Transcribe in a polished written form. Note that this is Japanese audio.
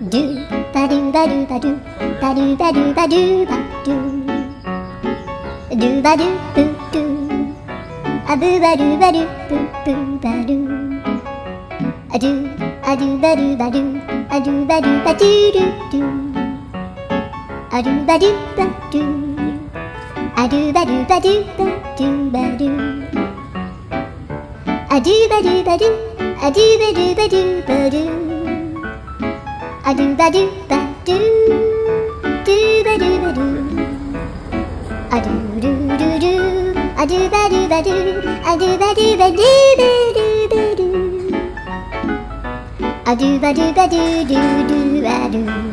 ドゥバドゥバドゥバドゥバドゥバドゥバドゥバドゥドゥバドゥブドゥアブバドゥバドゥブブバドゥアドゥアドゥバドゥバドゥアドゥバドゥバドゥドゥドゥアドゥバドゥバドゥアドゥバドゥバドゥバドゥバドゥアドゥバドゥバドゥアドゥバドゥバドゥバドゥアドゥバドゥバドゥドゥバドゥバドゥアドゥドゥドゥドゥアドゥバドゥバドゥアドゥバドゥバドゥバドゥバドゥアドゥバドゥバドゥドゥドゥバドゥ